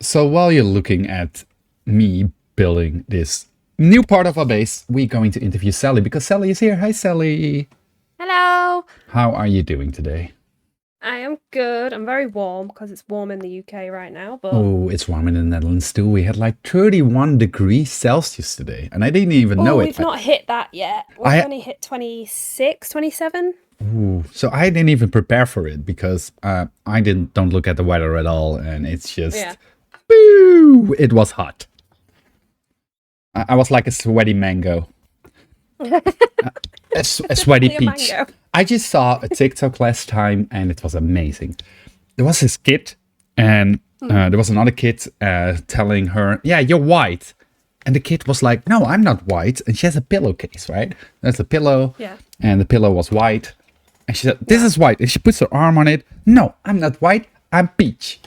So while you're looking at me building this new part of our base, we're going to interview Sally because Sally is here. Hi, Sally. Hello. How are you doing today? I am good. I'm very warm because it's warm in the UK right now, but Oh, it's warm in the Netherlands too. We had like 31 degrees Celsius today, and I didn't even know it. we've not hit that yet. We've only hit 26, 27. So I didn't even prepare for it because I don't look at the weather at all, and it's just, boo! It was hot. I was like a sweaty mango. A sweaty peach. Mango. I just saw a TikTok last time and it was amazing. There was this kid and there was another kid telling her, yeah, you're white. And the kid was like, no, I'm not white. And she has a pillowcase, right? There's a pillow. Yeah. And the pillow was white. And she said, this is white. And she puts her arm on it. No, I'm not white. I'm peach.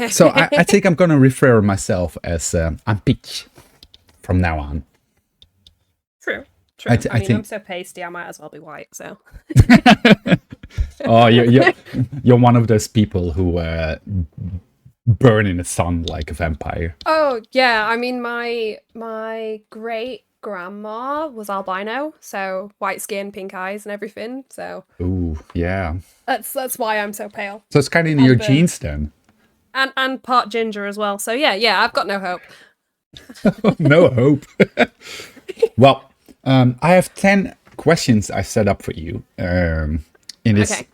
So I think I'm going to refer myself as I'm peach from now on. True. I mean, I'm so pasty, I might as well be white, so. Oh, you're one of those people who burn in the sun like a vampire. Oh, yeah. I mean, my great-grandma was albino, so white skin, pink eyes and everything, so. Ooh, yeah. That's why I'm so pale. So it's kind of in your genes then. And part ginger as well, so yeah, I've got no hope. No hope. Well, I have 10 questions I set up for you in this. Okay.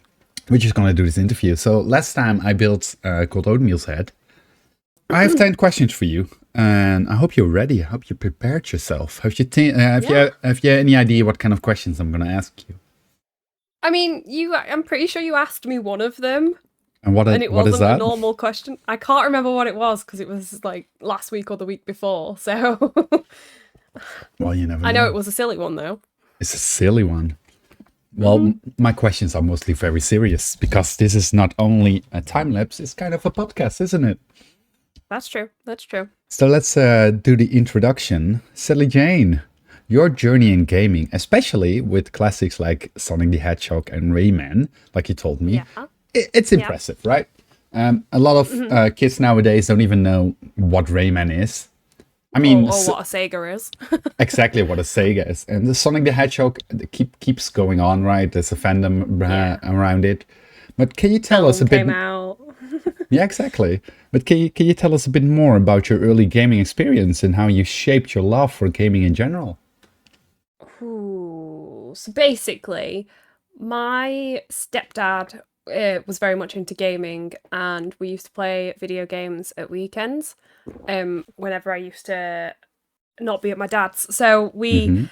We're just going to do this interview. So last time I built Cold Oatmeal's head. I have 10 questions for you, and I hope you're ready. I hope you prepared yourself. Have you any idea what kind of questions I'm going to ask you? I mean, I'm pretty sure you asked me one of them. And what it is wasn't that? a normal question. I can't remember what it was because it was like last week or the week before. So, well, you never know. I know it was a silly one though. It's a silly one. Well, my questions are mostly very serious because this is not only a time lapse; it's kind of a podcast, isn't it? That's true. That's true. So let's do the introduction. SallyJayne, your journey in gaming, especially with classics like Sonic the Hedgehog and Rayman, like you told me. Yeah. It's impressive, right? A lot of kids nowadays don't even know what Rayman is. I mean, or what a Sega is. exactly what a Sega is. And the Sonic the Hedgehog keeps going on, right? There's a fandom around it. But can you tell us a bit? Out. Yeah, exactly. But can you tell us a bit more about your early gaming experience and how you shaped your love for gaming in general? Ooh. So basically, my stepdad was very much into gaming, and we used to play video games at weekends whenever I used to not be at my dad's. So we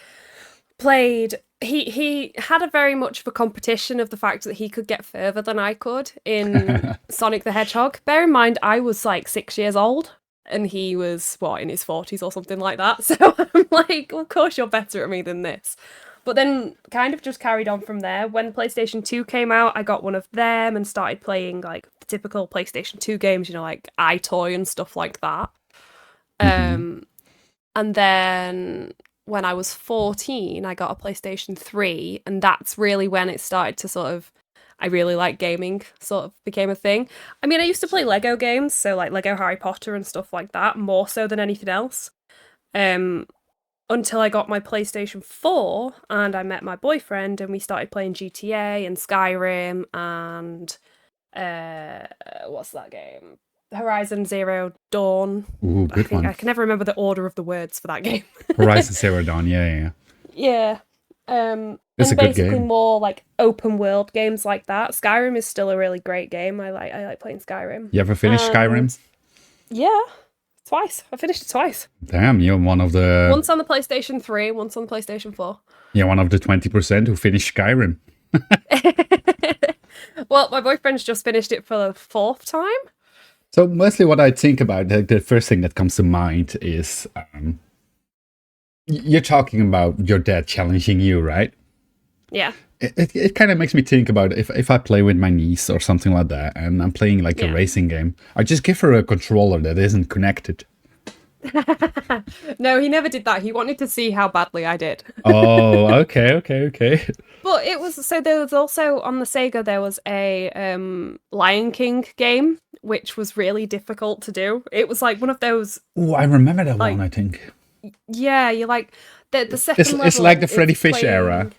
played. He had a very much of a competition of the fact that he could get further than I could in Sonic the Hedgehog. Bear in mind, I was like 6 years old and he was in his 40s or something like that. So I'm like, well, of course you're better at me than this. But then kind of just carried on from there. When PlayStation 2 came out, I got one of them and started playing like the typical PlayStation 2 games, like iToy and stuff like that. And then when I was 14, I got a PlayStation 3, and that's really when it started to I really like gaming, sort of became a thing. I mean, I used to play Lego games, so like Lego Harry Potter and stuff like that, more so than anything else. Until I got my PlayStation 4 and I met my boyfriend and we started playing GTA and Skyrim and what's that game? Horizon Zero Dawn. Ooh, good one. I can never remember the order of the words for that game. Horizon Zero Dawn, yeah. Yeah. It's a good game. More like open world games like that. Skyrim is still a really great game. I like playing Skyrim. You ever finished Skyrim? Yeah. Twice. I finished it twice. Damn, you're one of the... Once on the PlayStation 3, once on the PlayStation 4. Yeah, one of the 20% who finished Skyrim. Well, my boyfriend's just finished it for the 4th time. So mostly what I think about, the first thing that comes to mind is... you're talking about your dad challenging you, right? Yeah. It kind of makes me think about if I play with my niece or something like that, and I'm playing like a racing game, I just give her a controller that isn't connected. No, he never did that. He wanted to see how badly I did. Oh, okay. But it was, so there was also, on the Sega, there was a Lion King game, which was really difficult to do. It was like one of those. Oh, I remember that like, one, I think. Yeah, you're like the second level. It's like the Freddy is Fish playing- era.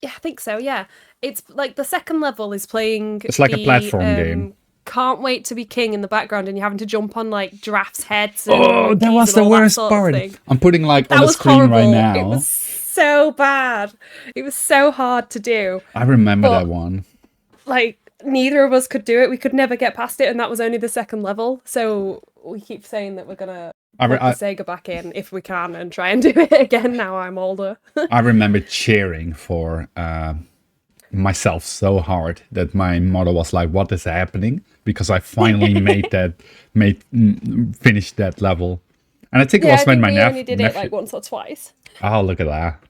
Yeah, I think so. Yeah, it's like the second level is playing. It's like a platform game. Can't wait to be king in the background, and you're having to jump on like giraffes' heads. And Oh, that monkeys was and the all that worst sort of part. thing. I'm putting like That on the was screen horrible. right now. It was so bad. It was so hard to do. I remember But- that one. Like neither of us could do it. We could never get past it, and that was only the second level. So we keep saying that we're gonna put the Sega back in if we can and try and do it again. Now I'm older. I remember cheering for myself so hard that my mother was like, "What is happening?" Because I finally finished that level, and I think it was when my we nephew only did it like once or twice. Oh, look at that!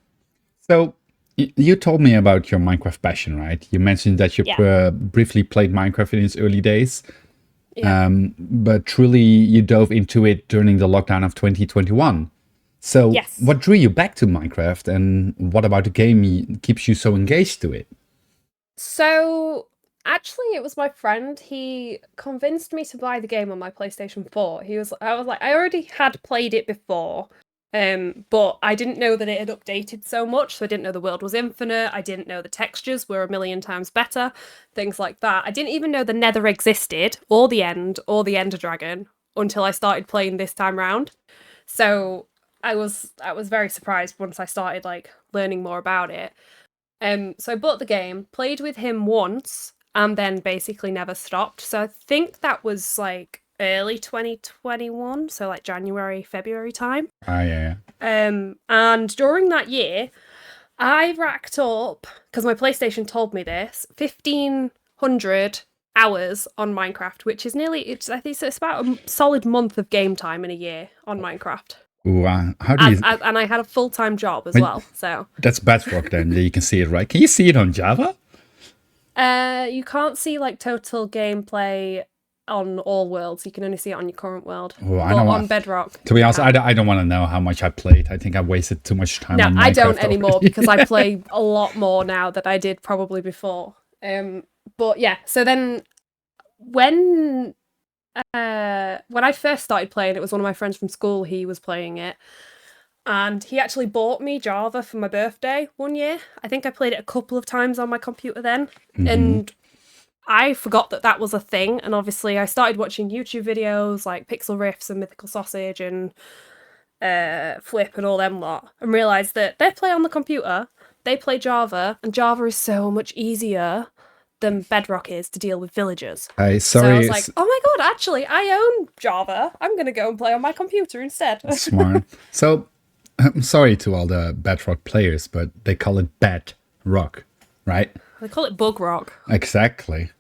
So you told me about your Minecraft passion, right? You mentioned that you briefly played Minecraft in its early days, but truly you dove into it during the lockdown of 2021. So what drew you back to Minecraft, and what about the game keeps you so engaged to it? So actually, it was my friend. He convinced me to buy the game on my PlayStation 4. I was like, I already had played it before, but I didn't know that it had updated so much. So I didn't know the world was infinite. I didn't know the textures were 1,000,000 times better, things like that. I didn't even know the Nether existed, or the End, or the Ender Dragon until I started playing this time round. So I was very surprised once I started like learning more about it. So I bought the game, played with him once, and then basically never stopped. So I think that was like early 2021, so like January, February time. Yeah. And during that year, I racked up, because my PlayStation told me this, 1,500 hours on Minecraft, which is I think it's about a solid month of game time in a year on Minecraft. Ooh, how do you... And I had a full-time job as well, so... That's Bedrock then, you can see it, right? Can you see it on Java? You can't see, like, total gameplay on all worlds. You can only see it on your current world. Oh, I don't on Bedrock. To be honest, I don't want to know how much I played. I think I wasted too much time on Minecraft. No, I don't anymore, because I play a lot more now than I did probably before. But yeah, so then when I first started playing, it was one of my friends from school. He was playing it, and he actually bought me Java for my birthday one year. I think I played it a couple of times on my computer then, and I forgot that was a thing. And obviously, I started watching YouTube videos like Pixel Riffs and Mythical Sausage and Flip and all them lot, and realised that they play on the computer, they play Java, and Java is so much easier than Bedrock is to deal with villagers. So I was like, oh my god, actually, I own Java. I'm going to go and play on my computer instead. Smart. So, I'm sorry to all the Bedrock players, but they call it Bedrock, right? They call it Bug Rock. Exactly.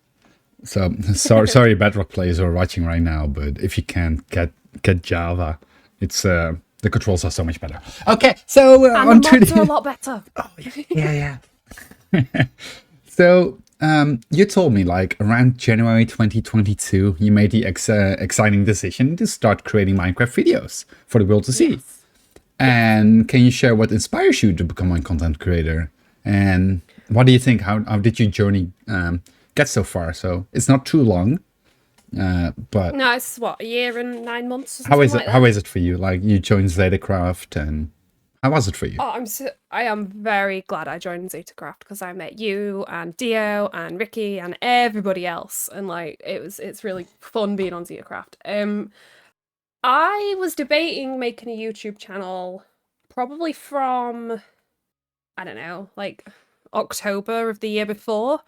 So, sorry Bedrock players who are watching right now, but if you can't get Java, it's the controls are so much better. Okay, so and the mods are a lot better. Oh, yeah. So, you told me like around January 2022, you made the exciting decision to start creating Minecraft videos for the world to see. Yes. And can you share what inspires you to become a content creator? And what do you think? How did your journey get so far? So it's not too long, but no, it's what, a year and 9 months. How is it? How is it for you? Like you joined Zetacraft, and how was it for you? Oh, I am very glad I joined Zetacraft, because I met you and Dio and Ricky and everybody else, and like it's really fun being on Zetacraft. I was debating making a YouTube channel probably from, I don't know, like October of the year before,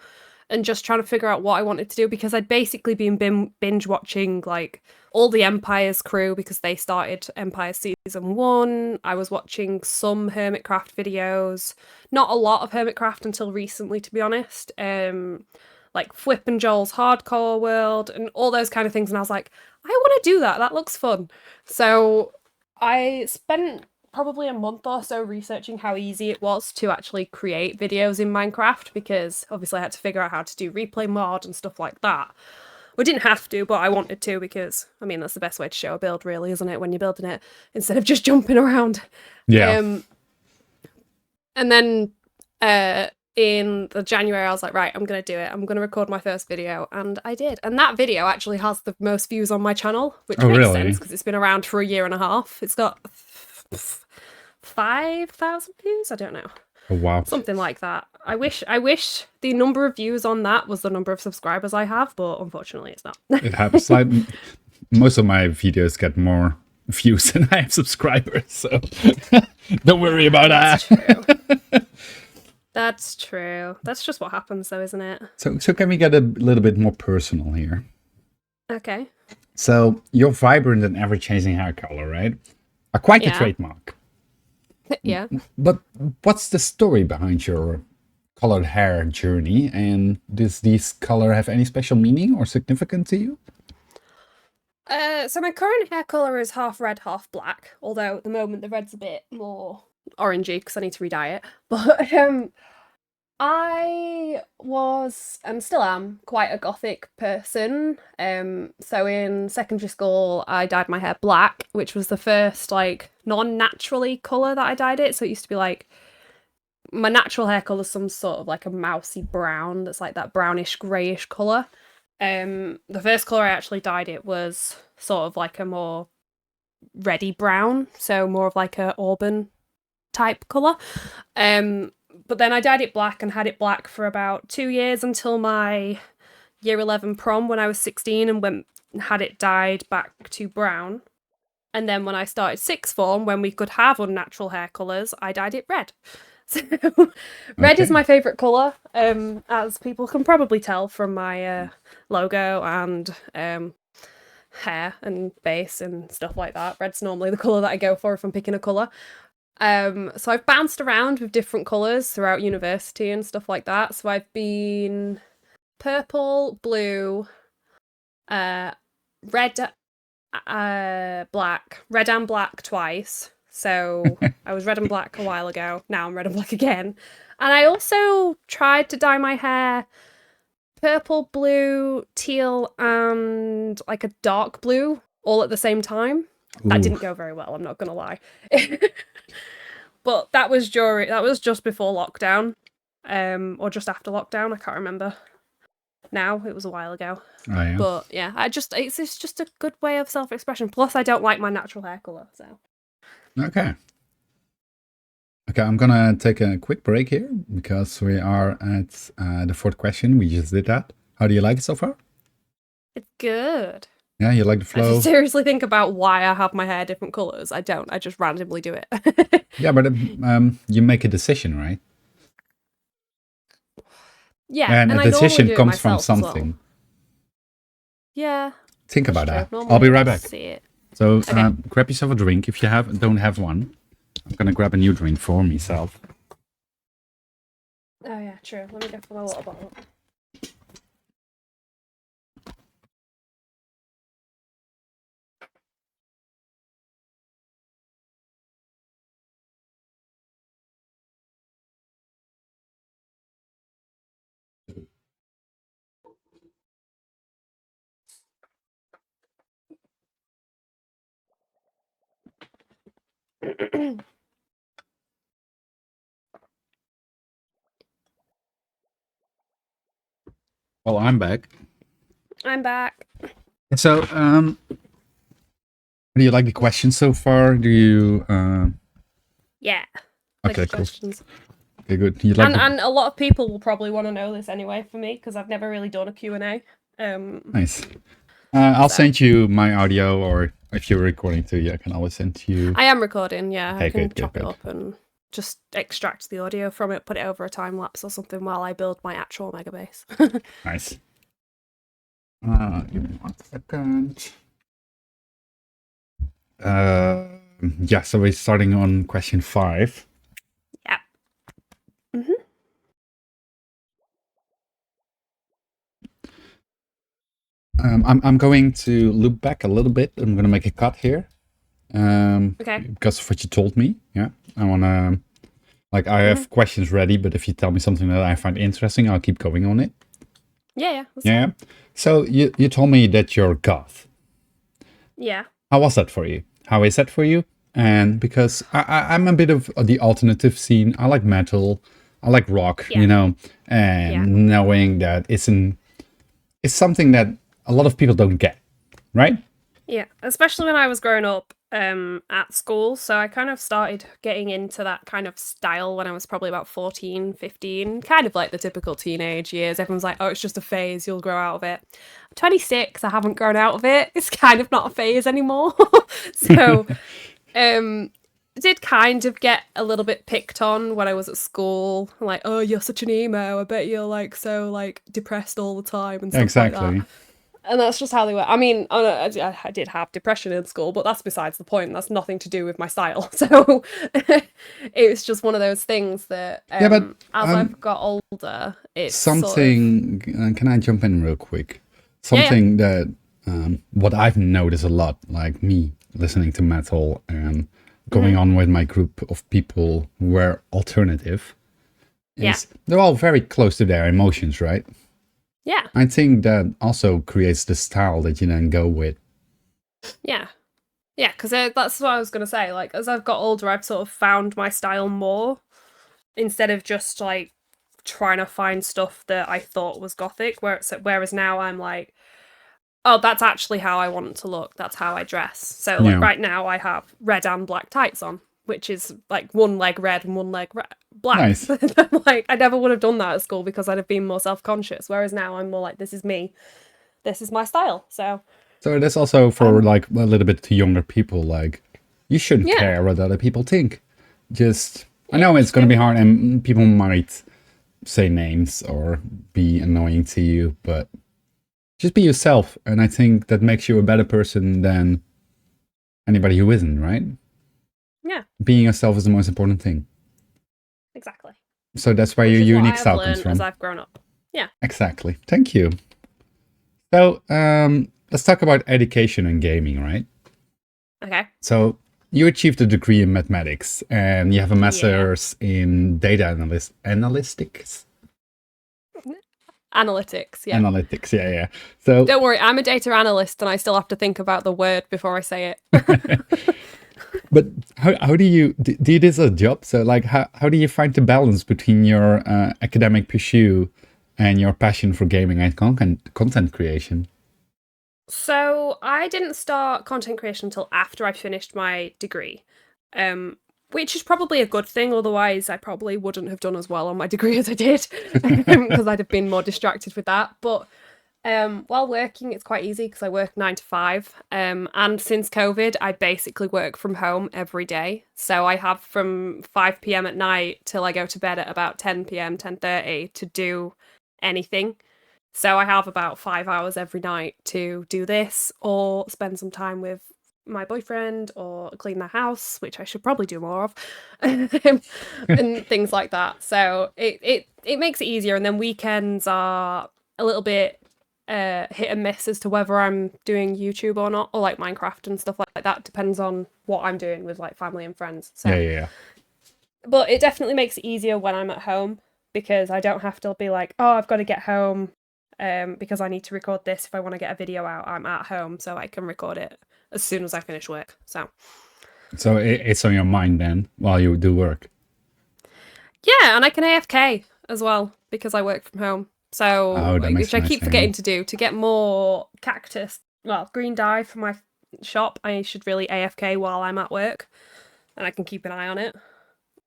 and just trying to figure out what I wanted to do, because I'd basically been binge watching like all the Empire's crew, because they started Empire Season 1. I was watching some Hermitcraft videos, not a lot of Hermitcraft until recently, to be honest. Like Flip and Joel's Hardcore World and all those kind of things, and I was like, I want to do that. That looks fun. So I spent probably a month or so researching how easy it was to actually create videos in Minecraft, because obviously I had to figure out how to do replay mod and stuff like that. We didn't have to, but I wanted to, because, I mean, that's the best way to show a build, really, isn't it, when you're building it, instead of just jumping around. Yeah. And then in the January, I was like, right, I'm going to do it. I'm going to record my first video. And I did. And that video actually has the most views on my channel, which makes sense because it's been around for a year and a half. It's got 5,000 views. I don't know. Oh, wow. Something like that. I wish the number of views on that was the number of subscribers I have, but unfortunately it's not. It happens. Like, most of my videos get more views than I have subscribers, so don't worry about that. True. That's true. That's just what happens, though, isn't it? So can we get a little bit more personal here? Okay. So you're vibrant and ever-changing hair color, right? Are quite the trademark. Yeah. But what's the story behind your colored hair journey? And does this color have any special meaning or significance to you? So my current hair color is half red, half black. Although at the moment the red's a bit more orangey because I need to re-dye it. But I was and still am quite a gothic person. So in secondary school I dyed my hair black, which was the first like non-naturally colour that I dyed it. So it used to be like my natural hair colour is some sort of like a mousy brown that's like that brownish greyish colour. The first colour I actually dyed it was sort of like a more reddy brown, so more of like a auburn type colour. But then I dyed it black and had it black for about 2 years until my year 11 prom when I was 16 and had it dyed back to brown. And then when I started sixth form, when we could have unnatural hair colours, I dyed it red. So red is my favourite colour, as people can probably tell from my logo and hair and base and stuff like that. Red's normally the colour that I go for if I'm picking a colour. So I've bounced around with different colours throughout university and stuff like that. So I've been purple, blue, red, black, red and black twice. So I was red and black a while ago. Now I'm red and black again. And I also tried to dye my hair purple, blue, teal, and like a dark blue all at the same time. Ooh. That didn't go very well, I'm not gonna lie. But that was just before lockdown. Or just after lockdown, I can't remember. Now, it was a while ago. Oh, yeah. But yeah, it's just a good way of self-expression. Plus I don't like my natural hair colour, so. Okay, I'm gonna take a quick break here because we are at the fourth question. We just did that. How do you like it so far? It's good. Yeah, you like the flow? I seriously think about why I have my hair different colours. I don't. I just randomly do it. Yeah, but you make a decision, right? Yeah, and a decision comes from something. Well. Yeah. Think about that. I'll be right back. See it. So grab yourself a drink if you don't have one. I'm gonna grab a new drink for myself. Oh yeah, true. Let me go for my water bottle. Well, I'm back. I'm back. So, do you like the questions so far? Do you? Yeah. Okay, cool. Questions. Okay, good. You like and a lot of people will probably want to know this anyway for me because I've never really done a Q&A. Nice. I'll send you my audio, or if you're recording too, I can always send you. I am recording, yeah. Okay, I can good, chop it up and just extract the audio from it, put it over a time lapse or something while I build my actual mega base. Nice. Give me 1 second. Yeah, so we're starting on question 5. Yeah. I'm going to loop back a little bit. I'm going to make a cut here. Okay. Because of what you told me. Yeah. I want to, like, I have questions ready, but if you tell me something that I find interesting, I'll keep going on it. Yeah. Yeah. So you told me that you're goth. Yeah. How was that for you? How is that for you? And because I'm a bit of the alternative scene. I like metal. I like rock, Yeah. you know, and knowing that it's something that a lot of people don't get, right? Yeah, especially when I was growing up at school. So I kind of started getting into that kind of style when I was probably about 14, 15, kind of like the typical teenage years. Everyone's like, oh, it's just a phase, you'll grow out of it. I'm 26, I haven't grown out of it. It's kind of not a phase anymore. So did kind of get a little bit picked on when I was at school. Like, oh, you're such an emo. I bet you're like so like depressed all the time and stuff like that. Exactly. And that's just how they were. I mean, I did have depression in school, but that's besides the point. That's nothing to do with my style. So it was just one of those things that Yeah, but as I've got older, it's something. Can I jump in real quick? Something that what I've noticed a lot, like me listening to metal and going on with my group of people who were alternative, is they're all very close to their emotions, right? Yeah. I think that also creates the style that you then go with. Yeah. Yeah, because that's what I was going to say. Like, as I've got older, I've sort of found my style more instead of just like trying to find stuff that I thought was gothic. Whereas now I'm like, oh, that's actually how I want to look. That's how I dress. So like right now I have red and black tights on, which is like one leg red and one leg black. Nice. Like I never would have done that at school because I'd have been more self-conscious. Whereas now I'm more like, this is me. This is my style. So that's also for like a little bit to younger people. Like, you shouldn't care what other people think. Just, I know it's going to be hard and people might say names or be annoying to you, but just be yourself. And I think that makes you a better person than anybody who isn't, right? Yeah. Being yourself is the most important thing. Exactly. So that's where your unique style comes from. As I've grown up. Yeah. Exactly. Thank you. So, let's talk about education and gaming, right? Okay. So you achieved a degree in mathematics and you have a master's in data analytics. Analytics, yeah. Analytics, yeah. So don't worry, I'm a data analyst and I still have to think about the word before I say it. But how do you do this as a job? So like how do you find the balance between your academic pursuit and your passion for gaming and content creation? So I didn't start content creation until after I finished my degree, which is probably a good thing. Otherwise, I probably wouldn't have done as well on my degree as I did because I'd have been more distracted with that. But while working, it's quite easy because I work 9 to 5. And since COVID, I basically work from home every day. So I have from 5 p.m. at night till I go to bed at about 10 p.m., 10:30 to do anything. So I have about 5 hours every night to do this or spend some time with my boyfriend or clean the house, which I should probably do more of, and things like that. So it makes it easier. And then weekends are a little bit hit and miss as to whether I'm doing YouTube or not, or like Minecraft and stuff like that. Depends on what I'm doing with like family and friends. So Yeah. But it definitely makes it easier when I'm at home because I don't have to be like, oh, I've got to get home because I need to record this. If I want to get a video out, I'm at home, so I can record it as soon as I finish work. So it's on your mind then while you do work. Yeah, and I can AFK as well because I work from home. So which I keep forgetting to do to get more green dye for my shop. I should really AFK while I'm at work, and I can keep an eye on it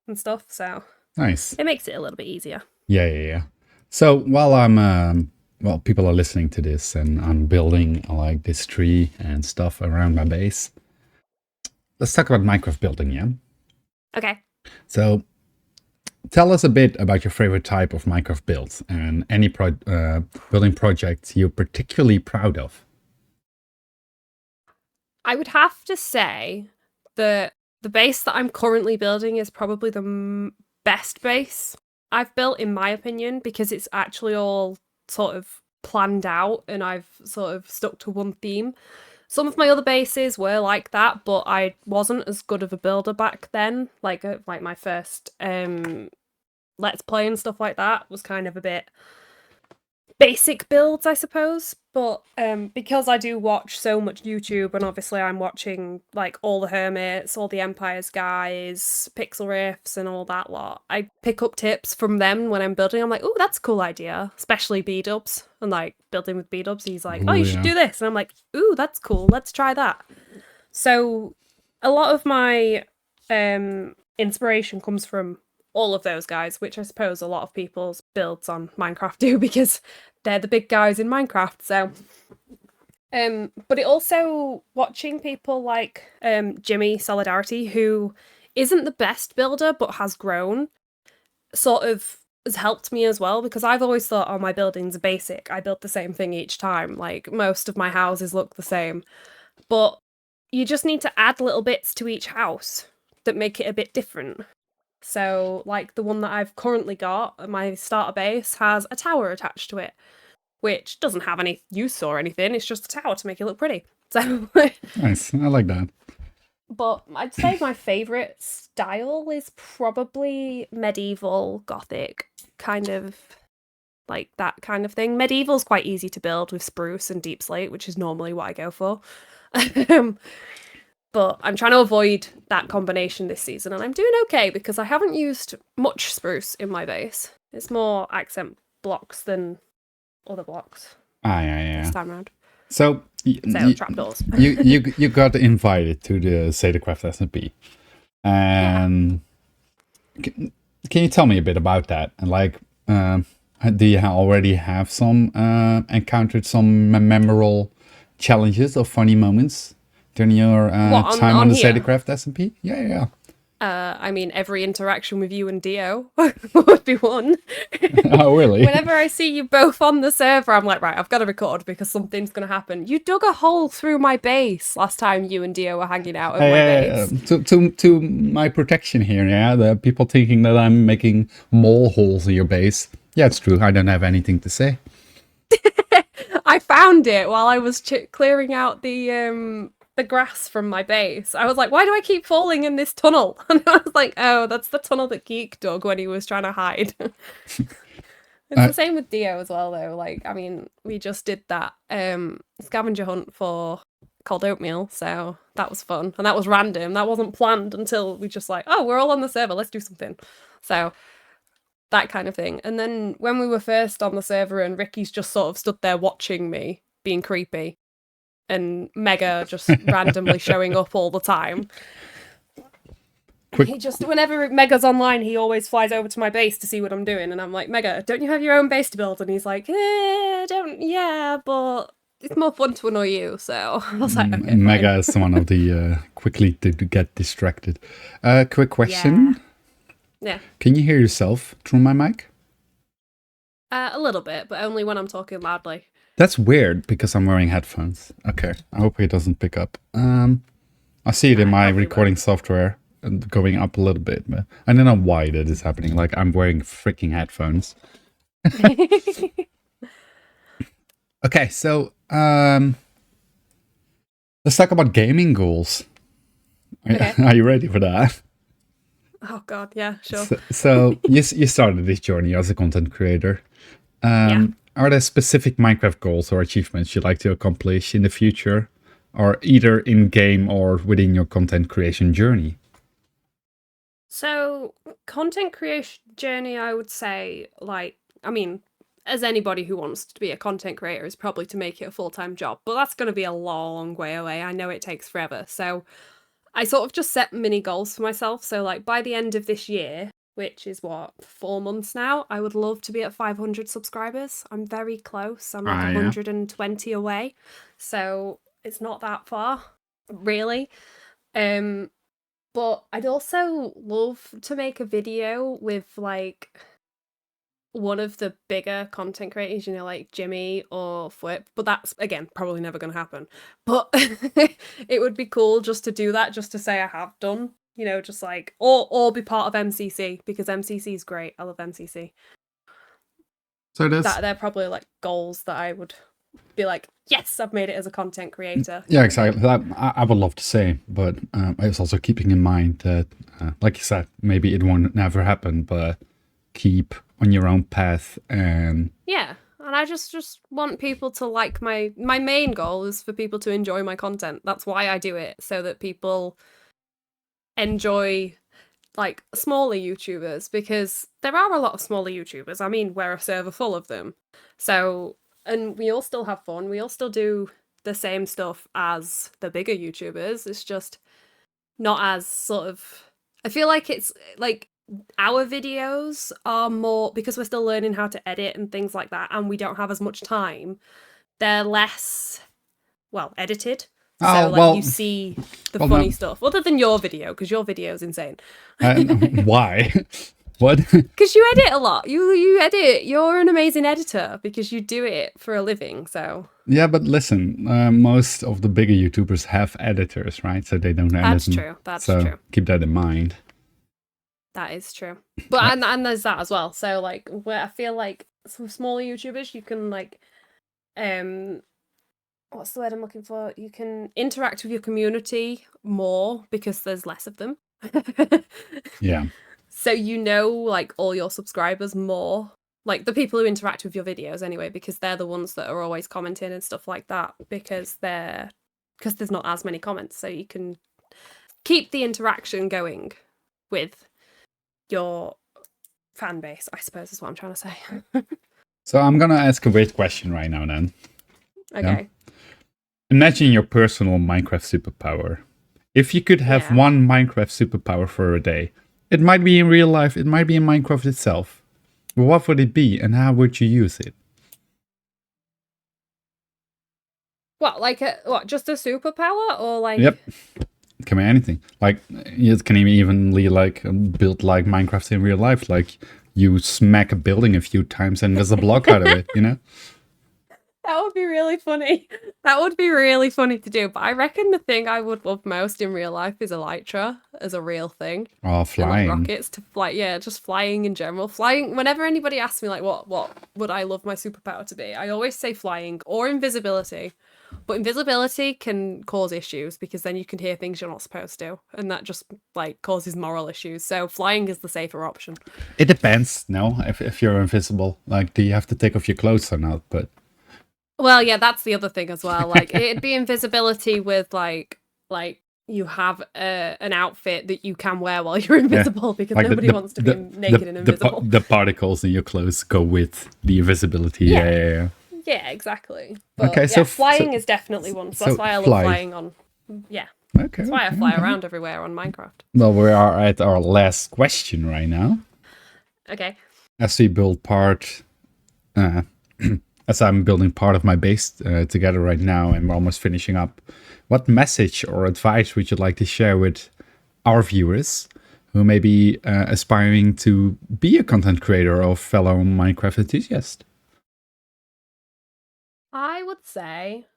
and stuff. So nice. It makes it a little bit easier. Yeah. So while I'm people are listening to this and I'm building like this tree and stuff around my base. Let's talk about Minecraft building, yeah? Okay. So tell us a bit about your favorite type of Minecraft build and any building project you're particularly proud of. I would have to say that the base that I'm currently building is probably the best base I've built, in my opinion, because it's actually all sort of planned out and I've sort of stuck to one theme. Some of my other bases were like that, but I wasn't as good of a builder back then. Like my first Let's Play and stuff like that was kind of a bit basic builds, I suppose. But because I do watch so much YouTube, and obviously I'm watching like all the Hermits, all the Empires guys, Pixel Riffs, and all that lot, I pick up tips from them when I'm building. I'm like, oh, that's a cool idea, especially B-dubs. And like building with B-dubs, he's like, oh, Ooh, you should do this. And I'm like, ooh, that's cool. Let's try that. So a lot of my inspiration comes from all of those guys, which I suppose a lot of people's builds on Minecraft do, because they're the big guys in Minecraft. So, but it also, watching people like Jimmy Solidarity, who isn't the best builder but has grown, sort of has helped me as well, because I've always thought, oh, my buildings are basic. I build the same thing each time. Like, most of my houses look the same. But you just need to add little bits to each house that make it a bit different. So, like, the one that I've currently got, my starter base, has a tower attached to it, which doesn't have any use or anything. It's just a tower to make it look pretty. So, nice. I like that. but I'd say my favourite style is probably medieval gothic, kind of like that kind of thing. Medieval's quite easy to build with spruce and deep slate, which is normally what I go for. But I'm trying to avoid that combination this season, and I'm doing okay because I haven't used much spruce in my base. It's more accent blocks than other blocks. Yeah. This time around. So trapdoors. you got invited to the Zetacraft SMP, and can you tell me a bit about that? And like, do you already have some encountered some memorable challenges or funny moments during your time on the Zetacraft SMP? Yeah. I mean, every interaction with you and Dio would be one. Oh, really? Whenever I see you both on the server, I'm like, right, I've got to record because something's going to happen. You dug a hole through my base last time you and Dio were hanging out at my base. To my protection here, yeah? The people thinking that I'm making mole holes in your base. Yeah, it's true. I don't have anything to say. I found it while I was clearing out the grass from my base. I was like, why do I keep falling in this tunnel? And I was like, oh, that's the tunnel that Geek dug when he was trying to hide. It's the same with Dio as well, though. Like, I mean, we just did that scavenger hunt for cold oatmeal, so that was fun. And that was random. That wasn't planned until we just like, oh, we're all on the server, let's do something. So that kind of thing. And then when we were first on the server and Ricky's just sort of stood there watching me, being creepy, and Mega just randomly showing up all the time. He just, whenever Mega's online, he always flies over to my base to see what I'm doing. And I'm like, Mega, don't you have your own base to build? And he's like, but it's more fun to annoy you. So I was like, okay, Mega is one of the quickly to get distracted. Quick question. Yeah. Can you hear yourself through my mic? A little bit, but only when I'm talking loudly. That's weird because I'm wearing headphones. Okay, I hope it doesn't pick up. I see it in my recording software going up a little bit, but I don't know why that is happening. Like, I'm wearing freaking headphones. Okay, so let's talk about gaming goals. Okay. Are you ready for that? Oh God, yeah, sure. So you started this journey as a content creator. Are there specific Minecraft goals or achievements you'd like to accomplish in the future, or either in game or within your content creation journey? So, content creation journey, I would say, like, I mean, as anybody who wants to be a content creator is probably to make it a full-time job, but that's going to be a long way away. I know it takes forever. So I sort of just set mini goals for myself. So like by the end of this year, which is what, 4 months now, I would love to be at 500 subscribers. I'm very close. I'm like 120 away. So it's not that far, really. But I'd also love to make a video with like one of the bigger content creators, you know, like Jimmy or Flip, but that's, again, probably never going to happen. But it would be cool just to do that, just to say I have done, you know, just like, or be part of MCC, because MCC is great. I love MCC. So they're probably like goals that I would be like, yes, I've made it as a content creator. Yeah, exactly. I would love to say, but I was also keeping in mind that, like you said, maybe it won't never happen, but keep on your own path and And I just want people to like my main goal is for people to enjoy my content. That's why I do it, so that people enjoy like smaller YouTubers, because there are a lot of smaller YouTubers. I mean, we're a server full of them. So, and we all still have fun. We all still do the same stuff as the bigger YouTubers. It's just not as sort of, I feel like it's like our videos are more, because we're still learning how to edit and things like that, and we don't have as much time, they're less, well, edited. So, like, you see the funny stuff, other than your video, because your video is insane. Why? What? Because you edit a lot. You edit. You're an amazing editor because you do it for a living, so... Yeah, but listen, most of the bigger YouTubers have editors, right? So they don't edit. That's true. That's true. Keep that in mind. That is true. But and there's that as well. So, like, where I feel like some smaller YouTubers, you can, like... what's the word I'm looking for? You can interact with your community more because there's less of them. Yeah. So you know, like, all your subscribers more. Like, the people who interact with your videos anyway, because they're the ones that are always commenting and stuff like that, because there's not as many comments. So you can keep the interaction going with your fan base, I suppose is what I'm trying to say. So I'm going to ask a weird question right now then. Okay. Yeah? Imagine your personal Minecraft superpower. If you could have one Minecraft superpower for a day, it might be in real life, it might be in Minecraft itself. What would it be and how would you use it? What, like just a superpower or like... Yep. It can be anything. Like, it can even be like build like Minecraft in real life. Like, you smack a building a few times and there's a block out of it, you know? That would be really funny. That would be really funny to do. But I reckon the thing I would love most in real life is elytra as a real thing. Oh, flying. And, like, rockets to fly. Yeah, just flying in general. Flying. Whenever anybody asks me, like, what would I love my superpower to be? I always say flying or invisibility. But invisibility can cause issues because then you can hear things you're not supposed to. And that just, like, causes moral issues. So flying is the safer option. It depends, no? If you're invisible. Like, do you have to take off your clothes or not? But... Well, yeah, that's the other thing as well. Like, it'd be invisibility with, like you have an outfit that you can wear while you're invisible, because like nobody wants to be naked and invisible. The particles in your clothes go with the invisibility. Yeah. Yeah, exactly. But, okay, yeah, so flying is definitely one. So that's why I love flying on. Yeah. Okay. That's why I fly around everywhere on Minecraft. Well, we are at our last question right now. Okay. As we build part... as I'm building part of my base together right now and we're almost finishing up, what message or advice would you like to share with our viewers who may be aspiring to be a content creator or fellow Minecraft enthusiast? I would say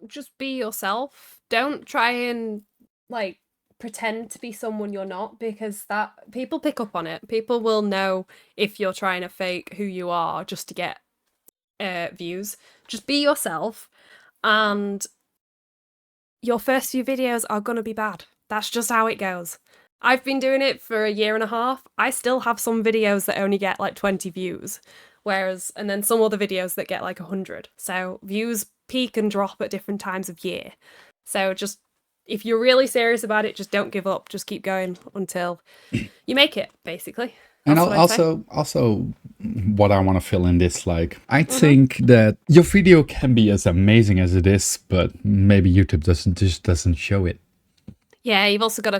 just be yourself. Don't try and, like, pretend to be someone you're not, because that people pick up on it. People will know if you're trying to fake who you are just to get views. Just be yourself, and your first few videos are gonna be bad. That's just how it goes. I've been doing it for a year and a half. I still have some videos that only get like 20 views, and then some other videos that get like 100. So views peak and drop at different times of year. So just, if you're really serious about it, just don't give up. Just keep going until you make it, basically. And also, what I want to fill in this, like, I think that your video can be as amazing as it is, but maybe YouTube doesn't show it. Yeah, you've also got to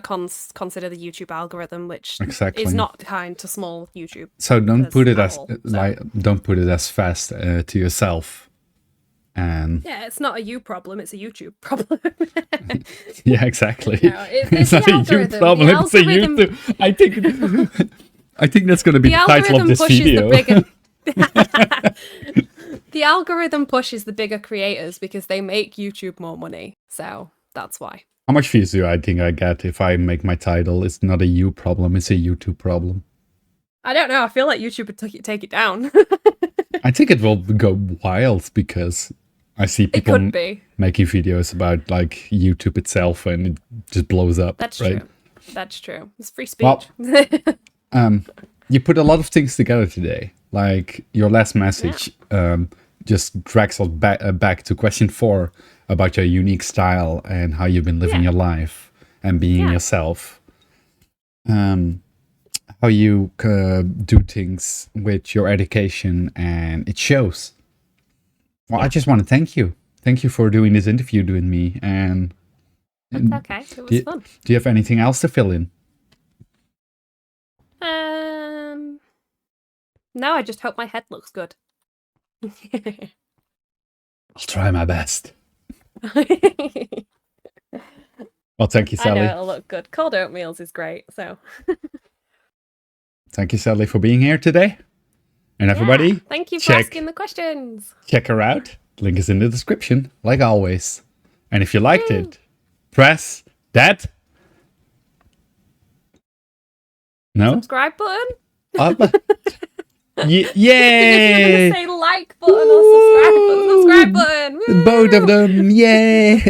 consider the YouTube algorithm, which is not kind to small YouTube. So don't put it as fast to yourself. And yeah, it's not a you problem; it's a YouTube problem. Yeah, exactly. No, it's not a you problem; it's a YouTube. I think that's going to be the title of this video. The algorithm pushes the bigger creators because they make YouTube more money. So that's why. How much views do I think I get if I make my title? It's not a you problem, it's a YouTube problem. I don't know. I feel like YouTube would take it down. I think it will go wild because I see people making videos about like YouTube itself and it just blows up. That's right? true. That's true. It's free speech. Well, you put a lot of things together today. Like your last message just drags us back to question 4 about your unique style and how you've been living your life and being yourself. How you do things with your education, and it shows. Well, I just want to thank you. Thank you for doing this interview with me. And That's okay. It was fun. Do you have anything else to fill in? No, I just hope my head looks good. I'll try my best. Well, thank you, Sally. I know it'll look good. Cold oatmeals is great, so. Thank you, Sally, for being here today. And everybody, thank you for asking the questions. Check her out. Link is in the description, like always. And if you liked it, press that. No? Subscribe button? Yay! You're gonna say like button or subscribe button. Woo! Both of them, yay!